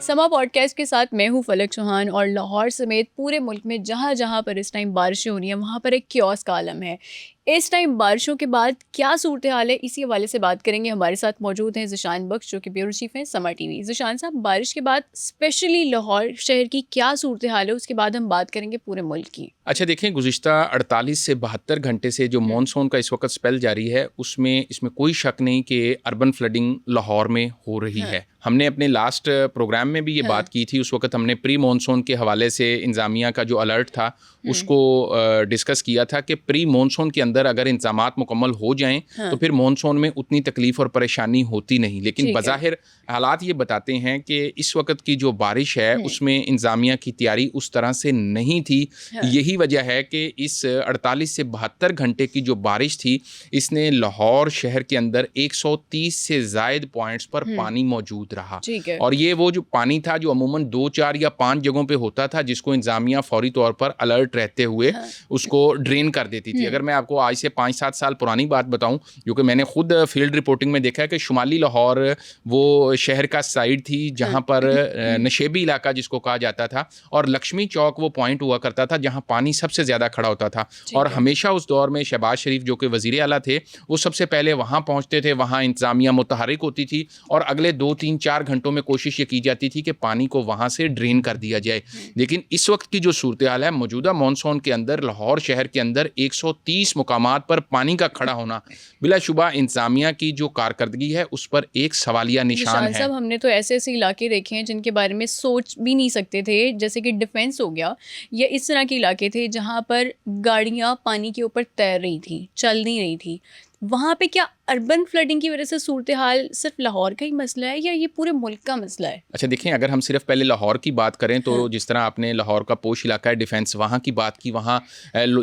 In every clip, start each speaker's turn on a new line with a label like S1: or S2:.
S1: سما pod cost کے ساتھ میں ہوں فلک چوہان، اور لاہور سمیت پورے ملک میں جہاں جہاں پر اس ٹائم بارشیں ہو رہی ہیں وہاں پر ایک کیوس کا عالم ہے. اس ٹائم بارشوں کے بعد کیا صورتحال ہے، اسی حوالے سے بات کریں گے. ہمارے ساتھ موجود ہیں ذیشان بخش جو کہ بیورو چیف ہیں سما ٹی وی. ذیشان صاحب، بارش کے بعد اسپیشلی لاہور شہر کی کیا صورتحال ہے، اس کے بعد ہم بات کریں گے پورے ملک کی.
S2: اچھا دیکھیں، گزشتہ 48 سے 72 گھنٹے سے جو مانسون کا اس وقت سپیل جاری ہے اس میں کوئی شک نہیں کہ اربن فلڈنگ لاہور میں ہو رہی ہے. ہم نے اپنے لاسٹ پروگرام میں بھی یہ بات کی تھی. اس وقت ہم نے پری مانسون کے حوالے سے انتظامیہ کا جو الرٹ تھا اس کو ڈسکس کیا تھا کہ پری مانسون کے اندر اگر انتظامات مکمل ہو جائیں تو پھر مانسون میں اتنی تکلیف اور پریشانی ہوتی نہیں. لیکن بظاہر حالات یہ بتاتے ہیں کہ اس وقت کی جو بارش ہے اس میں انتظامیہ کی تیاری اس طرح سے نہیں تھی. یہی وجہ ہے کہ اس 48 سے 72 گھنٹے کی جو بارش تھی اس نے لاہور شہر کے اندر 130 سے زائد پوائنٹس پر پانی موجود رہا. اور یہ وہ جو پانی تھا جو عموماً 2 4 یا 5 جگہوں پہ ہوتا تھا جس کو انتظامیہ فوری طور پر الرٹ رہتے ہوئے اس کو ڈرین کر دیتی تھی. اگر میں آپ کو آج سے 5-7 سال پرانی بات بتاؤں جو کہ میں نے خود فیلڈ رپورٹنگ میں دیکھا ہے کہ شمالی لاہور وہ شہر کا سائڈ تھی جہاں پر نشیبی علاقہ جس کو کہا جاتا تھا، اور لکشمی چوک وہ پوائنٹ ہوا کرتا تھا جہاں پانی سب سے زیادہ کھڑا ہوتا تھا. اور ہمیشہ اس دور میں شہباز شریف جو کہ وزیر اعلیٰ تھے وہ سب سے پہلے وہاں پہنچتے تھے. وہاں انتظامیہ متحرک ہوتی تھی اور اگلے 2-3-4 گھنٹوں میں کوشش یہ کی جاتی تھی کہ پانی کو وہاں سے ڈرین کر دیا جائے. لیکن اس وقت کی جو صورتحال ہے موجودہ مانسون کے اندر لاہور شہر کے اندر 130 مقامات پر پانی کا کھڑا ہونا بلا شبہ انتظامیہ کی جو کارکردگی ہے اس پر ایک سوالیہ نشان ہے.
S1: صاحب، ہم نے تو ایسے ایسے علاقے دیکھے ہیں جن کے بارے میں سوچ بھی نہیں سکتے تھے، جیسے کہ ڈیفینس ہو گیا یا اس طرح کے علاقے تھے جہاں پر گاڑیاں پانی کے اوپر تیر رہی تھیں، چل نہیں رہی تھی. وہاں پہ کیا اربن فلڈنگ کی وجہ سے صورتحال صرف لاہور کا ہی مسئلہ ہے یا یہ پورے ملک کا مسئلہ ہے؟
S2: اچھا دیکھیں، اگر ہم صرف پہلے لاہور کی بات کریں تو جس طرح آپ نے لاہور کا پوش علاقہ ہے ڈیفینس وہاں کی بات کی، وہاں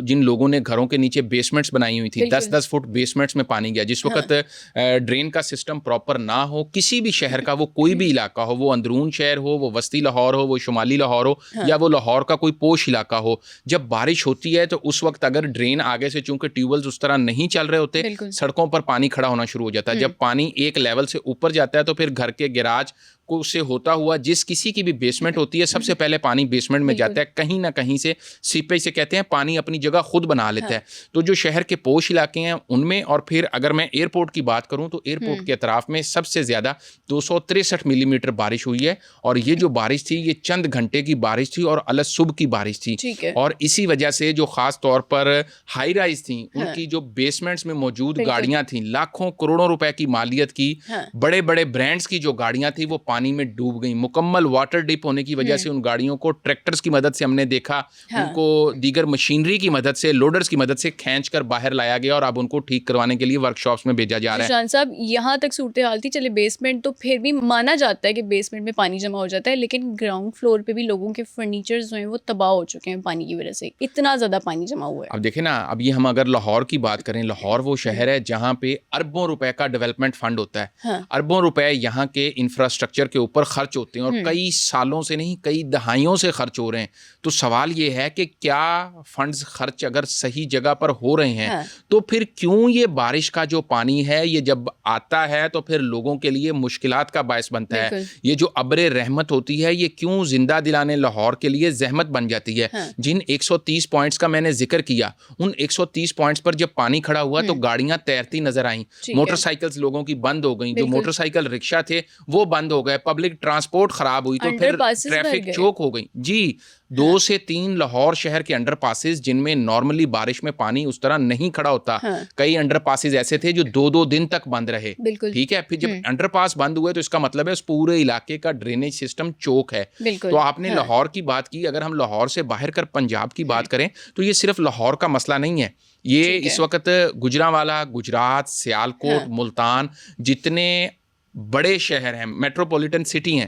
S2: جن لوگوں نے گھروں کے نیچے بیسمنٹس بنائی ہوئی تھی 10-10 فٹ بیسمنٹس میں پانی گیا. جس وقت ڈرین کا سسٹم پراپر نہ ہو کسی بھی شہر کا، وہ کوئی بھی علاقہ ہو، وہ اندرون شہر ہو، وہ وسطی لاہور ہو، وہ شمالی لاہور ہو یا وہ لاہور کا کوئی پوش علاقہ ہو، جب بارش ہوتی ہے تو اس وقت اگر ڈرین آگے سے چونکہ ٹیوب ویلز اس طرح نہیں چل رہے ہوتے سڑکوں پر پانی کھڑا ہونا شروع ہو جاتا ہے. جب پانی ایک لیول سے اوپر جاتا ہے تو پھر گھر کے گیراج کو سے ہوتا ہوا جس کسی کی بھی بیسمنٹ ہوتی ہے سب سے پہلے پانی بیسمنٹ میں جاتا ہے. کہیں نہ کہیں سے سیپیج سے کہتے ہیں پانی اپنی جگہ خود بنا لیتا ہے. تو جو شہر کے پوش علاقے ہیں ان میں، اور پھر اگر میں ایئرپورٹ کی بات کروں تو ایئرپورٹ کے اطراف میں سب سے زیادہ 263 ملی میٹر بارش ہوئی ہے. اور یہ جو بارش تھی یہ چند گھنٹے کی بارش تھی اور الگ صبح کی بارش تھی. اور اسی وجہ سے جو خاص طور پر ہائی رائز تھیں ان کی جو بیسمنٹس میں موجود گاڑیاں تھیں، لاکھوں کروڑوں روپے کی مالیت کی بڑے بڑے برانڈز کی جو گاڑیاں تھیں وہ پانی میں ڈوب گئیں. مکمل واٹر ڈپ ہونے کی وجہ سے ان گاڑیوں کو ٹریکٹرز کی مدد سے ہم نے دیکھا، ان کو دیگر مشینری کی مدد سے، لوڈرز کی مدد سے کھینچ کر باہر لایا گیا اور اب ان کو ٹھیک کروانے کے لیے ورک شاپس میں بھیجا جا رہا ہے.
S1: ذیشان صاحب، یہاں تک صورتحال تھی، چلے بیسمنٹ تو پھر بھی مانا جاتا ہے کہ بیسمنٹ میں پانی جمع ہو جاتا ہے، لیکن گراؤنڈ فلور پہ بھی لوگوں کے فرنیچرز جو ہیں وہ تباہ ہو چکے ہیں پانی کی وجہ سے، اتنا زیادہ پانی جمع ہوا ہے.
S2: اب دیکھیں نا، اب یہ ہم اگر لاہور کی بات کریں، لاہور وہ شہر ہے جہاں پہ اربوں روپے کا ڈیولپمنٹ فنڈ ہوتا ہے. اربوں روپے یہاں کے انفراسٹرکچر کے اوپر خرچ ہوتے ہیں اور کئی سالوں سے نہیں کئی دہائیوں سے خرچ ہو رہے ہیں. تو سوال یہ ہے کہ کیا فنڈز خرچ اگر صحیح جگہ پر ہو رہے ہیں تو پھر کیوں یہ بارش کا جو پانی ہے یہ جب آتا ہے تو پھر لوگوں کے لیے مشکلات کا باعث بنتا ہے. یہ جو ابر رحمت ہوتی ہے یہ کیوں زندہ دلانے لاہور کے لیے زحمت بن جاتی ہے. جن 130 پوائنٹس کا میں نے ذکر کیا ان 130 پوائنٹس پر جب پانی کھڑا ہوا تو گاڑیاں تیرتی نظر آئیں، موٹر سائیکلز لوگوں کی بند ہو گئیں، جو موٹر سائیکل رکشہ تھے وہ بند ہو گئے، پبلک ٹرانسپورٹ خراب ہوئی تو پھر ٹریفک چوک ہو گئی. جی 2 سے 3 لاہور شہر کے انڈر پاسز جن میں نارملی بارش میں پانی اس طرح نہیں کھڑا ہوتا، کئی انڈر پاسز ایسے تھے جو 2 دن تک بند رہے. ٹھیک ہے، پھر جب انڈر پاس بند ہوئے تو اس کا مطلب ہے اس پورے علاقے کا ڈرینیج سسٹم چوک ہے. تو آپ نے لاہور کی بات کی، اگر ہم لاہور سے باہر کر پنجاب کی بات کریں تو یہ صرف لاہور کا مسئلہ نہیں ہے. یہ اس وقت گجرانوالہ، گجرات، سیالکوٹ، ملتان جتنے بڑے شہر ہیں، میٹروپولیٹن سٹی ہیں،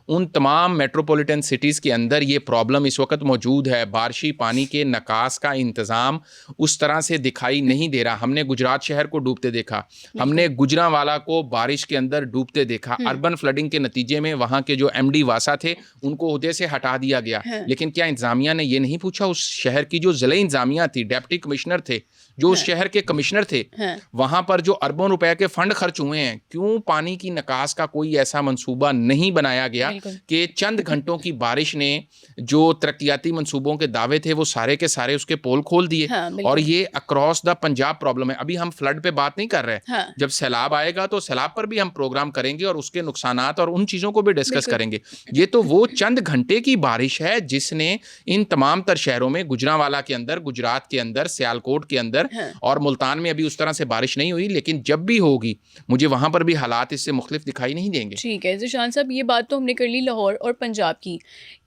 S2: ان تمام میٹروپولیٹن سٹیز کے اندر یہ پرابلم اس وقت موجود ہے. بارشی پانی کے نکاس کا انتظام اس طرح سے دکھائی نہیں دے رہا. ہم نے گجرات شہر کو ڈوبتے دیکھا، ہم نے گجرانوالہ کو بارش کے اندر ڈوبتے دیکھا. اربن فلڈنگ کے نتیجے میں وہاں کے جو ایم ڈی واسا تھے ان کو عہدے سے ہٹا دیا گیا. لیکن کیا انتظامیہ نے یہ نہیں پوچھا؟ اس شہر کی جو ضلعی انتظامیہ تھی، ڈپٹی کمشنر تھے جو اس شہر کے کمشنر تھے، وہاں پر جو اربوں روپے کے فنڈ خرچ ہوئے ہیں، کیوں پانی کی نکاس کا کوئی ایسا منصوبہ نہیں بنایا گیا کہ چند گھنٹوں کی بارش نے جو ترقیاتی منصوبوں کے دعوے تھے وہ سارے کے سارے اس کے پول کھول دیے. اور یہ اکراس دا پنجاب پرابلم ہے. ابھی ہم فلڈ پہ بات نہیں کر رہے, جب سیلاب آئے گا تو سیلاب پر بھی ہم پروگرام کریں گے اور اس کے نقصانات اور ان چیزوں کو بھی ڈسکس کریں گے. یہ تو وہ چند گھنٹے کی بارش ہے جس نے ان تمام تر شہروں میں, گجرانوالا کے اندر, گجرات کے اندر, سیالکوٹ کے اندر اور ملتان میں ابھی اس طرح سے بارش نہیں ہوئی, لیکن جب بھی ہوگی مجھے وہاں پر بھی حالات اس سے مختلف دکھائی نہیں دیں گے.
S1: ٹھیک ہے ذیشان صاحب, یہ بات تو ہم نے کر لی لاہور اور پنجاب کی.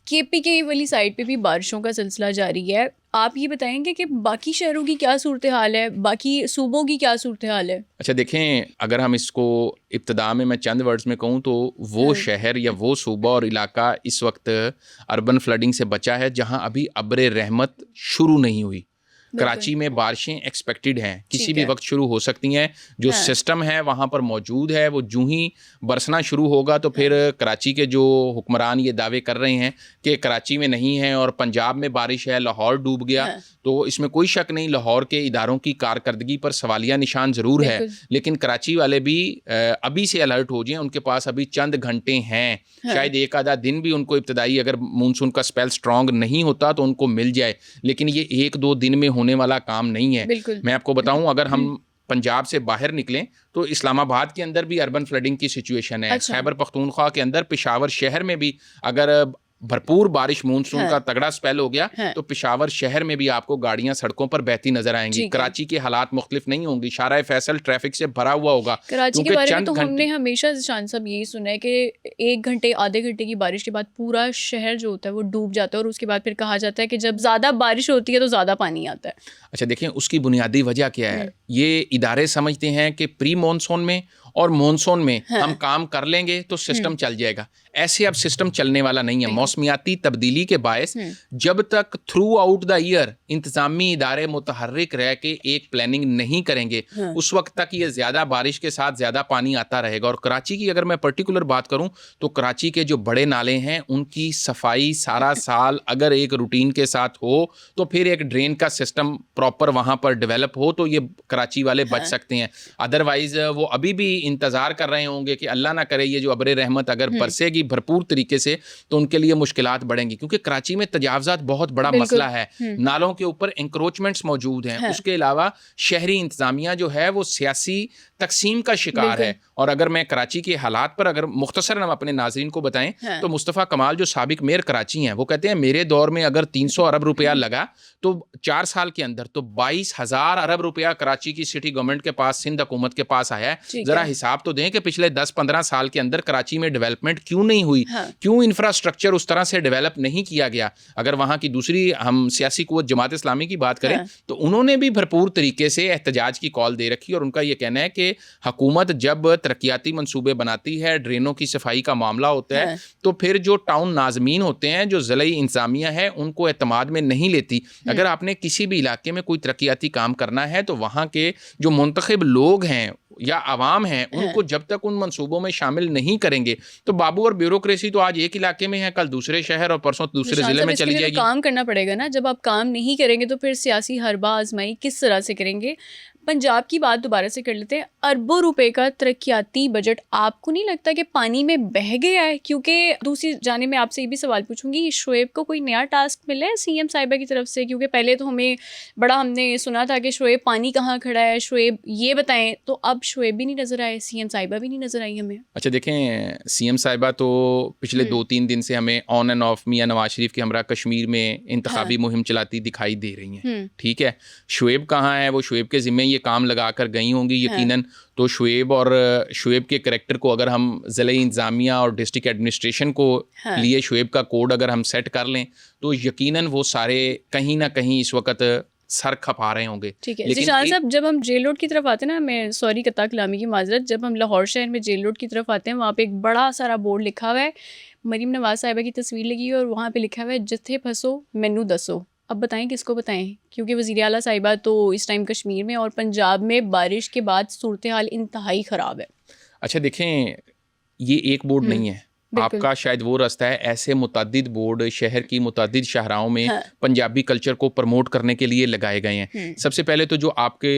S1: کے پی کے والی سائڈ پہ بھی بارشوں کا سلسلہ جاری ہے. آپ یہ بتائیں گے کہ باقی شہروں کی کیا صورتحال ہے, باقی صوبوں کی کیا صورتحال ہے؟
S2: اچھا دیکھیں, اگر ہم اس کو ابتدا میں چند ورڈز میں کہوں تو وہ شہر یا وہ صوبہ اور علاقہ اس وقت اربن فلڈنگ سے بچا ہے جہاں ابھی ابر رحمت شروع نہیں ہوئی. کراچی میں بارشیں ایکسپیکٹڈ ہیں, کسی بھی وقت شروع ہو سکتی ہیں. جو سسٹم ہے وہاں پر موجود ہے, وہ جو ہی برسنا شروع ہوگا تو پھر کراچی کے جو حکمران یہ دعوے کر رہے ہیں کہ کراچی میں نہیں ہے اور پنجاب میں بارش ہے, لاہور ڈوب گیا, تو اس میں کوئی شک نہیں لاہور کے اداروں کی کارکردگی پر سوالیہ نشان ضرور ہے. لیکن کراچی والے بھی ابھی سے الرٹ ہو جائیں, ان کے پاس ابھی چند گھنٹے ہیں, شاید ایک آدھا دن بھی ان کو ابتدائی اگر مونسون کا اسپیل اسٹرانگ نہیں ہوتا تو ان کو مل جائے, لیکن یہ ایک دو دن میں ہونے والا کام نہیں ہے. میں آپ کو بتاؤں, اگر ہم پنجاب سے باہر نکلیں تو اسلام آباد کے اندر بھی اربن فلڈنگ کی سچویشن ہے. خیبر پختونخوا کے اندر پشاور شہر میں بھی اگر بھرپور بارش مونسون کا تگڑا سپیل ہو گیا تو پشاور شہر میں بھی آپ کو گاڑیاں سڑکوں پر بہتی نظر آئیں گی. کراچی کے حالات مختلف نہیں ہوں گی, شارع فیصل ٹریفک سے بھرا ہوا ہوگا.
S1: کراچی کے بارے میں تو ہم نے ہمیشہ شان صاحب یہی سنا ہے کہ 1 گھنٹے آدھے گھنٹے کی بارش کے بعد پورا شہر جو ہوتا ہے وہ ڈوب جاتا ہے, اور اس کے بعد پھر کہا جاتا ہے کہ جب زیادہ بارش ہوتی ہے تو زیادہ پانی آتا ہے.
S2: اچھا دیکھیں, اس کی بنیادی وجہ کیا ہے. یہ ادارے سمجھتے ہیں کہ پری مونسون میں اور مونسون میں ہم کام کر لیں گے تو سسٹم چل جائے گا. ایسے اب سسٹم چلنے والا نہیں ہے. موسمیاتی تبدیلی کے باعث جب تک تھرو آؤٹ دا ایئر انتظامی ادارے متحرک رہ کے ایک پلاننگ نہیں کریں گے, اس وقت تک یہ زیادہ بارش کے ساتھ زیادہ پانی آتا رہے گا. اور کراچی کی اگر میں پرٹیکولر بات کروں تو کراچی کے جو بڑے نالے ہیں ان کی صفائی سارا سال اگر ایک روٹین کے ساتھ ہو تو پھر ایک ڈرین کا سسٹم پراپر وہاں پر ڈیولپ ہو تو یہ کراچی والے بچ سکتے ہیں. ادروائز وہ ابھی بھی انتظار کر رہے ہوں گے کہ اللہ نہ کرے یہ جو ابر رحمت اگر برسے گی بھرپور طریقے سے تو ان کے لیے مشکلات بڑھیں گی, کیونکہ کراچی میں تجاوزات بہت بڑا مسئلہ ہے. نالوں کے اوپر انکروچمنٹس موجود ہیں. اس کے علاوہ شہری انتظامیہ جو ہے وہ سیاسی تقسیم کا شکار ہے. اور اگر میں کراچی کے حالات پر اگر مختصراً ہم اپنے ناظرین کو بتائیں تو مصطفیٰ کمال جو سابق میئر کراچی ہیں وہ کہتے ہیں میرے دور میں اگر 300 ارب روپیہ لگا تو 4 سال کے اندر تو 22,000 ارب روپیہ کراچی کی سٹی گورنمنٹ کے پاس, سندھ حکومت کے پاس آیا ہے. ذرا حساب تو دیں کہ پچھلے 10-15 سال کے اندر کراچی میں ڈیولپمنٹ کیوں نہیں ہوئی, کیوں انفراسٹرکچر اس طرح سے ڈیولپ نہیں کیا گیا. اگر وہاں کی دوسری ہم سیاسی قوت جماعت اسلامی کی بات کریں تو انہوں نے بھی بھرپور طریقے سے احتجاج کی کال دے رکھی, اور ان کا یہ کہنا ہے کہ حکومت جب ترقیاتی منصوبے بناتی ہے, ڈرینوں کی صفائی کا معاملہ ہوتا ہے تو پھر جو ٹاؤن ناظمین ہوتے ہیں, جو ضلعی انتظامیہ ہے, ان کو اعتماد میں نہیں لیتی. اگر آپ نے کسی بھی علاقے میں کوئی ترقیاتی کام کرنا ہے تو وہاں کے جو منتخب لوگ ہیں یا عوام ہیں ان کو جب تک ان منصوبوں میں شامل نہیں کریں گے تو بابو اور بیوروکریسی تو آج ایک علاقے میں ہے, کل دوسرے شہر اور پرسوں دوسرے ضلع میں چلی جائے گی.
S1: کام کرنا پڑے گا نا, جب آپ کام نہیں کریں گے تو پھر سیاسی حربہ آزمائی کس طرح سے کریں گے. پنجاب کی بات دوبارہ سے کر لیتے ہیں. اربوں روپے کا ترقیاتی بجٹ آپ کو نہیں لگتا کہ پانی میں بہہ گیا ہے؟ کیونکہ دوسری جانب میں آپ سے یہ بھی سوال پوچھوں گی, شعیب کو کوئی نیا ٹاسک ملا ہے سی ایم صاحبہ کی طرف سے؟ کیونکہ پہلے تو ہم نے سنا تھا کہ شعیب پانی کہاں کھڑا ہے, شعیب یہ بتائیں, تو اب شعیب بھی نہیں نظر آئے, سی ایم صاحبہ بھی نہیں نظر آئی ہمیں.
S2: اچھا دیکھیں, سی ایم صاحبہ تو پچھلے 2-3 دن سے ہمیں on and of Mian Nawaz Sharif کے ہمراہ کشمیر میں انتخابی مہم چلاتی دکھائی دے رہی ہیں. ٹھیک ہے, شعیب کہاں ہے؟ وہ شعیب کے ذمہ یہ کام لگا کر گئی ہوں گی یقیناً. تو شعیب کے کریکٹر کو اگر ہم ضلعی انتظامیہ اور ڈسٹرکٹ ایڈمنسٹریشن کو لیے شعیب کا کوڈ اگر ہم سیٹ کر لیں تو یقیناً وہ سارے کہیں نہ کہیں اس وقت سر کھپا رہے ہوں گے.
S1: ٹھیک ہے ذیشان صاحب, جب ہم جیل روڈ کی طرف آتے ہیں نا, میں سوری قطع کلامی کی معذرت, جب ہم لاہور شہر میں جیل روڈ کی طرف آتے ہیں وہاں پہ ایک بڑا سارا بورڈ لکھا ہوا ہے, مریم نواز صاحبہ کی تصویر لگی ہے اور وہاں پہ لکھا ہوا ہے جتھے پھنسو مینو دسو. اب بتائیں کس کو بتائیں, کیونکہ وزیر اعلیٰ صاحبہ تو اس ٹائم کشمیر میں اور پنجاب میں بارش کے بعد صورتحال انتہائی خراب ہے.
S2: اچھا دیکھیں, یہ ایک بورڈ نہیں ہے آپ کا, شاید وہ راستہ ہے. ایسے متعدد بورڈ شہر کی متعدد شاہراہوں میں پنجابی کلچر کو پروموٹ کرنے کے لیے لگائے گئے ہیں. سب سے پہلے تو جو آپ کے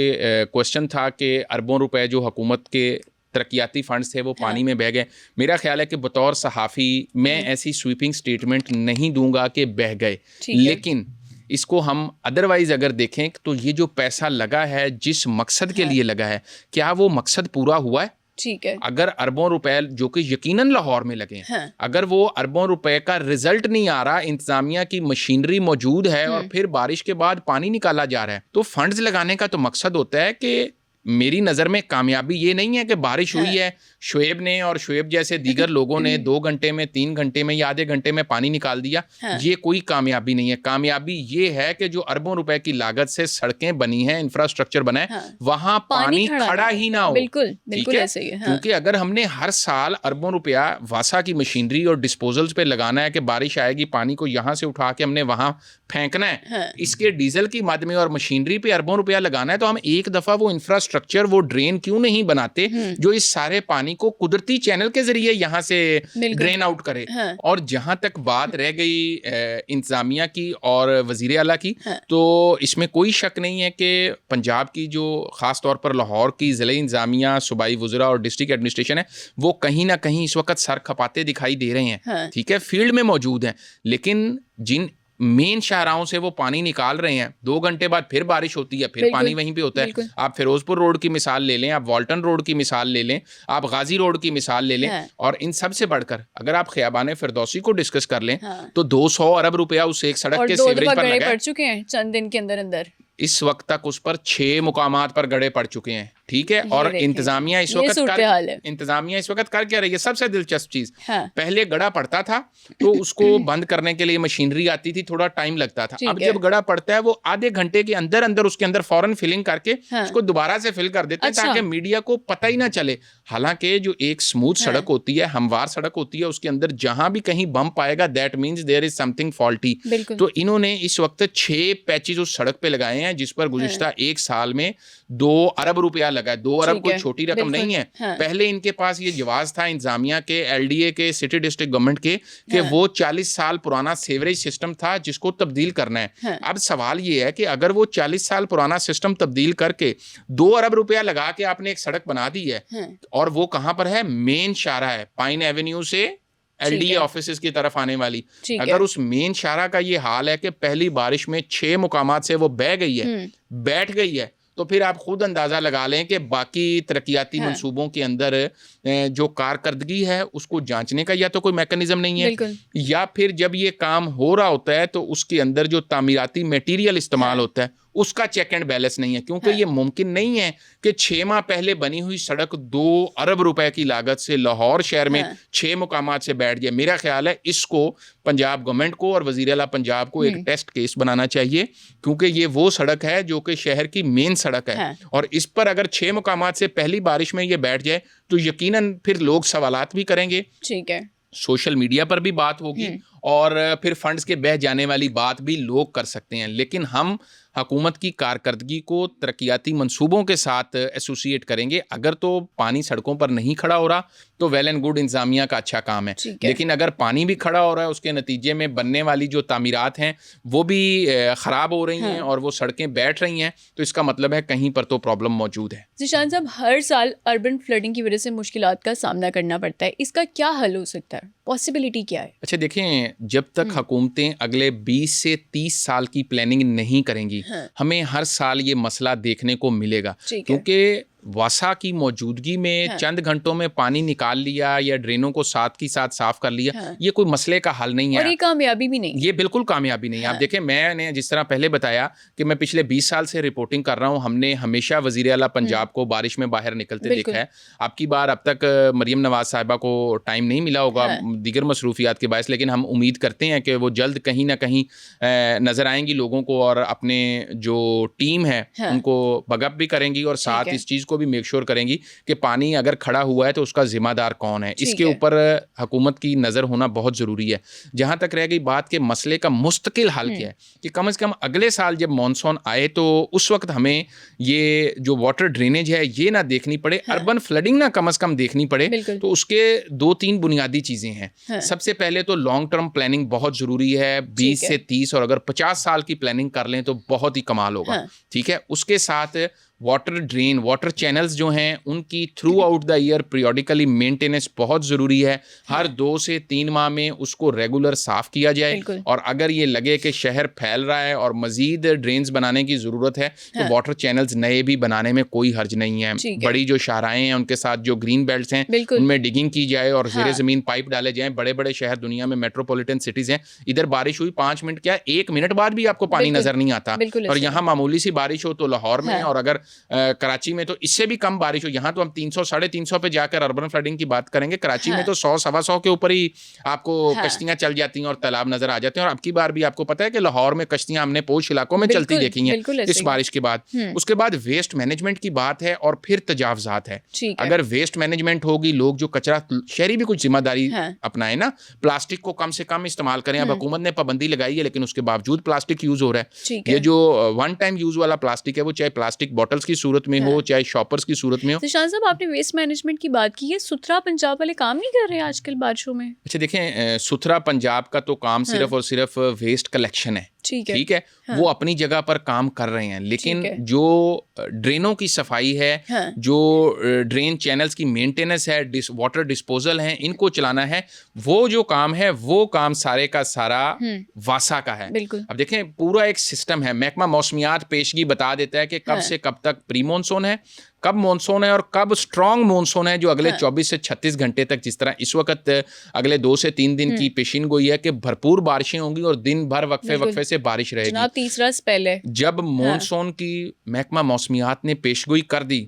S2: کوشچن تھا کہ اربوں روپے جو حکومت کے ترقیاتی فنڈز تھے وہ پانی میں بہہ گئے. میرا خیال ہے کہ بطور صحافی میں ایسی سویپنگ سٹیٹمنٹ نہیں دوں گا کہ بہہ گئے, لیکن اس کو ہم ادروائز اگر دیکھیں تو یہ جو پیسہ لگا ہے جس مقصد کے لیے لگا ہے, کیا وہ مقصد پورا ہوا ہے؟
S1: ٹھیک ہے.
S2: اگر اربوں روپے جو کہ یقیناً لاہور میں لگے ہیں, اگر وہ اربوں روپے کا رزلٹ نہیں آ رہا, انتظامیہ کی مشینری موجود ہے اور پھر بارش کے بعد پانی نکالا جا رہا ہے, تو فنڈز لگانے کا تو مقصد ہوتا ہے کہ میری نظر میں کامیابی یہ نہیں ہے کہ بارش ہوئی ہے, شعیب نے اور شعیب جیسے دیگر لوگوں نے 2 گھنٹے میں 3 گھنٹے میں یا آدھے گھنٹے میں پانی نکال دیا, یہ کوئی کامیابی نہیں ہے. کامیابی یہ ہے کہ جو اربوں روپے کی لاگت سے سڑکیں بنی ہیں, انفراسٹرکچر بنا ہے, وہاں پانی کھڑا ہی نہ ہو.
S1: بالکل بالکل ایسے ہی ہے.
S2: کیونکہ اگر ہم نے ہر سال اربوں روپیہ واسا کی مشینری اور ڈسپوزلز پہ لگانا ہے کہ بارش آئے گی پانی کو یہاں سے اٹھا کے ہم نے وہاں پھینکنا ہے, اس کے ڈیزل کی مد میں اور مشینری پہ اربوں روپیہ لگانا ہے, تو ہم ایک دفعہ وہ انفراسٹرکچر, وہ ڈرین کیوں نہیں بناتے جو اس سارے پانی کو قدرتی چینل کے ذریعے یہاں سے ڈرین آؤٹ کرے. اور جہاں تک بات رہ گئی انتظامیہ کی اور وزیر اعلیٰ کی, تو اس میں کوئی شک نہیں ہے کہ پنجاب کی جو خاص طور پر لاہور کی ضلعی انتظامیہ, صوبائی وزراء اور ڈسٹرکٹ ایڈمنسٹریشن ہے, وہ کہیں نہ کہیں اس وقت سر کھپاتے دکھائی دے رہے ہیں. ٹھیک ہے, فیلڈ میں موجود ہیں, لیکن جن مین شاہراہوں سے وہ پانی نکال رہے ہیں, 2 گھنٹے بعد پھر بارش ہوتی ہے, پھر پانی وہیں پہ ہوتا ہے. آپ فیروز پور روڈ کی مثال لے لیں, آپ والٹن روڈ کی مثال لے لیں, آپ غازی روڈ کی مثال لے لیں, اور ان سب سے بڑھ کر اگر آپ خیابان فردوسی کو ڈسکس کر لیں تو 200 ارب روپیہ اس ایک سڑک کے سیوریج پر لگا ہے.
S1: پڑ چکے ہیں چند دن کے اندر
S2: اس وقت تک اس پر 6 مقامات پر گڑھے پڑ چکے ہیں. ٹھیک ہے, اور انتظامیہ اس وقت کر کیا رہی ہے؟ سب سے دلچسپ چیز, پہلے گڑھا پڑتا تھا تو اس کو بند کرنے کے لیے مشینری آتی تھی, تھوڑا ٹائم لگتا تھا. اب جب گڑھا پڑتا ہے وہ آدھے گھنٹے کے اندر اس کے اندر فوراً فلنگ کر کے اس کو دوبارہ سے فل کر دیتے ہیں تاکہ میڈیا کو پتہ ہی نہ چلے. حالانکہ جو ایک سموتھ سڑک ہوتی ہے, ہموار سڑک ہوتی ہے, اس کے اندر جہاں بھی کہیں بمپ آئے گا that means there is something faulty. تو انہوں نے اس وقت 6 پیچز اس سڑک پہ لگائے ہیں جس پر گزشتہ 1 سال میں 2 ارب روپیہ لگا ہے. 2 ارب کوئی چھوٹی رقم نہیں ہے. پہلے ان کے پاس یہ جواز تھا انتظامیہ کے, ایل ڈی اے کے, سٹی ڈسٹرکٹ گورنمنٹ کے, کہ وہ 40 سال پرانا سیوریج سسٹم تھا جس کو تبدیل کرنا ہے. اب سوال یہ ہے کہ اگر وہ 40 سال پرانا سسٹم تبدیل کر کے 2 ارب روپیہ لگا کے آپ نے ایک سڑک بنا دی ہے, اور وہ کہاں پر ہے؟ مین شاہراہ ہے, پائن ایونیو سے ایل ڈی اے آفیسز کی طرف آنے والی. اگر اس مین شاہراہ کا یہ حال ہے کہ پہلی بارش میں 6 مقامات سے وہ بہہ گئی ہے, بیٹھ گئی ہے, تو پھر آپ خود اندازہ لگا لیں کہ باقی ترقیاتی منصوبوں کے اندر جو کارکردگی ہے اس کو جانچنے کا یا تو کوئی میکانزم نہیں ہے, یا پھر جب یہ کام ہو رہا ہوتا ہے تو اس کے اندر جو تعمیراتی میٹیریل استعمال ہوتا ہے اس کا چیک اینڈ بیلنس نہیں ہے. کیونکہ یہ ممکن نہیں ہے کہ 6 ماہ پہلے بنی ہوئی سڑک 2 ارب روپے کی لاگت سے لاہور شہر میں 6 مقامات سے بیٹھ جائے. میرا خیال ہے اس کو پنجاب گورنمنٹ کو اور وزیر اعلیٰ پنجاب کو ایک ٹیسٹ کیس بنانا چاہیے, کیونکہ یہ وہ سڑک ہے جو کہ شہر کی مین سڑک ہے, اور اس پر اگر 6 مقامات سے پہلی بارش میں یہ بیٹھ جائے تو یقیناً پھر لوگ سوالات بھی کریں گے.
S1: ٹھیک ہے,
S2: سوشل میڈیا پر بھی بات ہوگی, اور پھر فنڈز کے بہہ جانے والی بات بھی لوگ کر سکتے ہیں. لیکن ہم حکومت کی کارکردگی کو ترقیاتی منصوبوں کے ساتھ ایسوسیٹ کریں گے. اگر تو پانی سڑکوں پر نہیں کھڑا ہو رہا تو ویل اینڈ گڈ, انتظامیہ کا اچھا کام ہے. لیکن اگر پانی بھی کھڑا ہو رہا ہے, اس کے نتیجے میں بننے والی جو تعمیرات ہیں وہ بھی خراب ہو رہی ہیں اور وہ سڑکیں بیٹھ رہی ہیں, تو اس کا مطلب ہے کہیں پر تو پرابلم موجود ہے.
S1: ذیشان صاحب, ہر سال اربن فلڈنگ کی وجہ سے مشکلات کا سامنا کرنا پڑتا ہے, اس کا کیا حل ہو سکتا ہے؟ پاسبلٹی کیا ہے؟
S2: اچھا دیکھیں, جب تک حکومتیں اگلے 20 سے 30 سال کی پلاننگ نہیں کریں گی, ہمیں ہر سال یہ مسئلہ دیکھنے کو ملے گا. کیونکہ واسا کی موجودگی میں چند گھنٹوں میں پانی نکال لیا یا ڈرینوں کو ساتھ کی ساتھ صاف کر لیا, یہ کوئی مسئلے کا حل نہیں ہے,
S1: اور یہ کامیابی بھی نہیں,
S2: یہ بالکل کامیابی نہیں ہے. آپ دیکھیں, میں نے جس طرح پہلے بتایا کہ میں پچھلے 20 سال سے رپورٹنگ کر رہا ہوں, ہم نے ہمیشہ وزیر اعلیٰ پنجاب کو بارش میں باہر نکلتے دیکھا ہے. آپ کی بار اب تک مریم نواز صاحبہ کو ٹائم نہیں ملا ہوگا دیگر مصروفیات کے باعث, لیکن ہم امید کرتے ہیں کہ وہ جلد کہیں نہ کہیں نظر آئیں گی لوگوں کو, اور اپنے جو ٹیم ہے ان کو بگ اپ بھی کریں گی, اور ساتھ اس چیز کو بھی میک شیور کریں گی کہ پانی اگر کھڑا ہوا ہے تو اس کا ذمہ دار کون ہے. اس کے اوپر حکومت کی نظر ہونا بہت ضروری ہے. جہاں تک رہ گئی بات کہ مسئلے کا مستقل حل کیا ہے, کہ کم از کم اگلے سال جب مانسون آئے تو اس وقت ہمیں یہ جو واٹر ڈرینیج ہے یہ نہ دیکھنی پڑے, اربن فلڈنگ نہ کم از کم دیکھنی پڑے. تو اس کے 2-3 بنیادی چیزیں ہیں. سب سے پہلے تو لانگ ٹرم پلاننگ بہت ضروری ہے, 20 سے 30 اور اگر 50 سال کی پلاننگ کر لیں تو بہت ہی کمال ہوگا. ٹھیک ہے, اس کے ساتھ واٹر ڈرین واٹر چینلز جو ہیں ان کی throughout the year periodically maintenance بہت ضروری ہے. ہر 2 سے 3 ماہ میں اس کو ریگولر صاف کیا جائے, اور اگر یہ لگے کہ شہر پھیل رہا ہے اور مزید ڈرینز بنانے کی ضرورت ہے تو واٹر چینلز نئے بھی بنانے میں کوئی حرج نہیں ہے. بڑی جو شاہراہیں ہیں ان کے ساتھ جو گرین بیلٹس ہیں ان میں ڈگنگ کی جائے اور زیر زمین پائپ ڈالے جائیں. بڑے بڑے شہر دنیا میں میٹروپولیٹن سٹیز ہیں, ادھر بارش ہوئی 5 منٹ کیا 1 منٹ بعد بھی آپ کو پانی نظر نہیں آتا, اور یہاں معمولی سی بارش ہو تو لاہور میں, اور اگر کراچی میں تو اس سے بھی کم بارش ہو, یہاں تو ہم 300 350 پہ جا کر اربن فلڈنگ کی بات کریں گے, کراچی میں تو 100 سوا 100 کے اوپر ہی آپ کو کشتیاں چل جاتی ہیں اور تالاب نظر آ جاتے ہیں. اور اب کی بار بھی آپ کو پتا ہے کہ لاہور میں کشتیاں ہم نے پوش علاقوں میں چلتی دیکھی ہیں اس بارش کے بعد. اس کے بعد ویسٹ مینجمنٹ کی بات ہے اور پھر تجاوزات ہے. اگر ویسٹ مینجمنٹ ہوگی, لوگ جو کچرا, شہری بھی کچھ ذمہ داری اپنائے نا, پلاسٹک کو کم سے کم استعمال کریں. اب حکومت نے پابندی لگائی ہے لیکن اس کے باوجود پلاسٹک یوز ہو رہا ہے. یہ جو ون ٹائم یوز والا پلاسٹک ہے وہ چاہے پلاسٹک بوٹلز کی صورت میں ہو چاہے شاپرز کی صورت میں ہو.
S1: ذیشان صاحب آپ نے ویسٹ مینجمنٹ کی بات کی ہے, ستھرا پنجاب والے کام نہیں کر رہے آج کل بارشوں میں؟
S2: اچھا دیکھیں, ستھرا پنجاب کا تو کام صرف اور صرف ویسٹ کلیکشن ہے, ٹھیک ہے, وہ اپنی جگہ پر کام کر رہے ہیں, لیکن جو ڈرینوں کی صفائی ہے, جو ڈرین چینلز کی مینٹیننس ہے, واٹر ڈسپوزل ہیں, ان کو چلانا ہے, وہ جو کام ہے وہ کام سارے کا سارا واسا کا ہے. اب دیکھیں پورا ایک سسٹم ہے, محکمہ موسمیات پیشگی بتا دیتا ہے کہ کب سے کب تک پری مونسون ہے, کب مونسون ہے اور کب سٹرونگ مونسون ہے جو اگلے 24 سے 36 گھنٹے تک, جس طرح اس وقت اگلے 2 سے 3 دن کی پیشین گوئی ہے کہ بھرپور بارشیں ہوں گی اور دن بھر وقفے سے بارش رہے گی.
S1: جناب تیسرا سپیل ہے.
S2: جب مونسون کی محکمہ موسمیات نے پیشگوئی کر دی,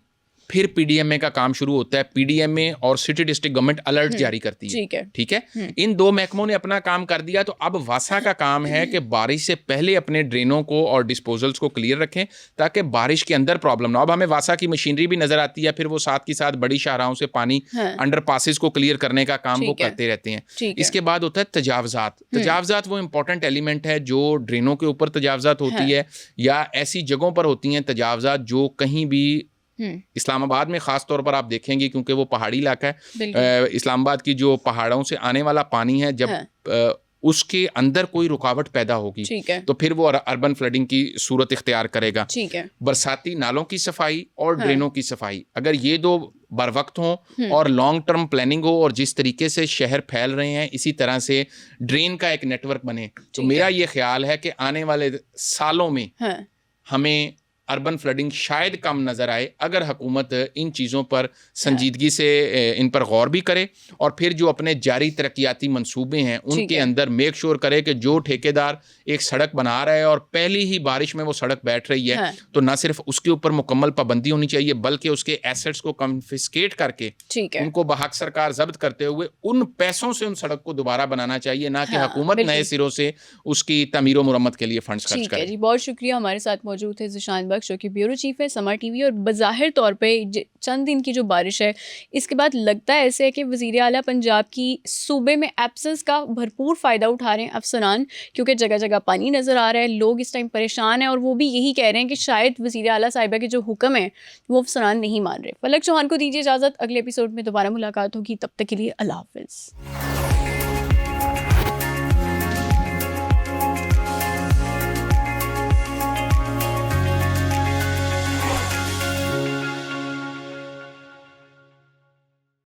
S2: پھر پی ڈی ایم اے کا کام شروع ہوتا ہے. پی ڈی ایم اے اور سٹی ڈسٹرکٹ گورنمنٹ الرٹ جاری کرتی ہے, ٹھیک ہے. ان 2 محکموں نے اپنا کام کر دیا, تو اب واسا کا کام ہے کہ بارش سے پہلے اپنے ڈرینوں کو اور ڈسپوزلز کو کلیئر رکھیں تاکہ بارش کے اندر پرابلم نہ ہو. اب ہمیں واسا کی مشینری بھی نظر آتی ہے, پھر وہ ساتھ کی ساتھ بڑی شاہراہوں سے پانی انڈر پاسز کو کلیئر کرنے کا کام وہ کرتے رہتے ہیں. اس کے بعد ہوتا ہے تجاوزات. تجاوزات وہ امپورٹنٹ ایلیمنٹ ہے جو ڈرینوں کے اوپر تجاوزات ہوتی ہے یا ایسی جگہوں پر ہوتی ہیں تجاوزات جو کہیں بھی, اسلام آباد میں خاص طور پر آپ دیکھیں گے کیونکہ وہ پہاڑی علاقہ ہے, اسلام آباد کی جو پہاڑوں سے آنے والا پانی ہے, جب اس کے اندر کوئی رکاوٹ پیدا ہوگی تو پھر وہ اربن فلڈنگ کی صورت اختیار کرے گا. برساتی نالوں کی صفائی اور ڈرینوں کی صفائی, اگر یہ 2 بر وقت ہوں اور لانگ ٹرم پلاننگ ہو, اور جس طریقے سے شہر پھیل رہے ہیں اسی طرح سے ڈرین کا ایک نیٹ ورک بنے, تو میرا یہ خیال ہے کہ آنے والے سالوں میں ہمیں اربن فلڈنگ شاید کم نظر آئے اگر حکومت ان چیزوں پر سنجیدگی سے ان پر غور بھی کرے, اور پھر جو اپنے جاری ترقیاتی منصوبے ہیں ان کے اندر میک شور کرے کہ جو ٹھیکیدار ایک سڑک بنا رہا ہے اور پہلی ہی بارش میں وہ سڑک بیٹھ رہی ہے تو نہ صرف اس کے اوپر مکمل پابندی ہونی چاہیے بلکہ اس کے ایسٹس کو کنفسکیٹ کر کے ان کو بحق سرکار ضبط کرتے ہوئے ان پیسوں سے ان سڑک کو دوبارہ بنانا چاہیے, نہ کہ حکومت نئے سروں سے اس کی تعمیر و مرمت کے لیے فنڈز خرچ کرے.
S1: جی بہت شکریہ. ہمارے ساتھ موجود تھے ذیشان بخش جو کہ بیورو چیف ہے سما ٹی وی, اور بظاہر طور پہ چند دن کی جو بارش ہے اس کے بعد لگتا ہے ایسے ہے کہ وزیر اعلیٰ پنجاب کی صوبے میں ایبسنس کا بھرپور فائدہ اٹھا رہے ہیں افسران, کیونکہ جگہ جگہ پانی نظر آ رہا ہے, لوگ اس ٹائم پریشان ہیں, اور وہ بھی یہی کہہ رہے ہیں کہ شاید وزیر اعلیٰ صاحبہ کے جو حکم ہیں وہ افسران نہیں مان رہے. فلک چوہان کو دیجیے اجازت, اگلے ایپیسوڈ میں دوبارہ ملاقات ہوگی, تب تک کے لیے اللہ حافظ.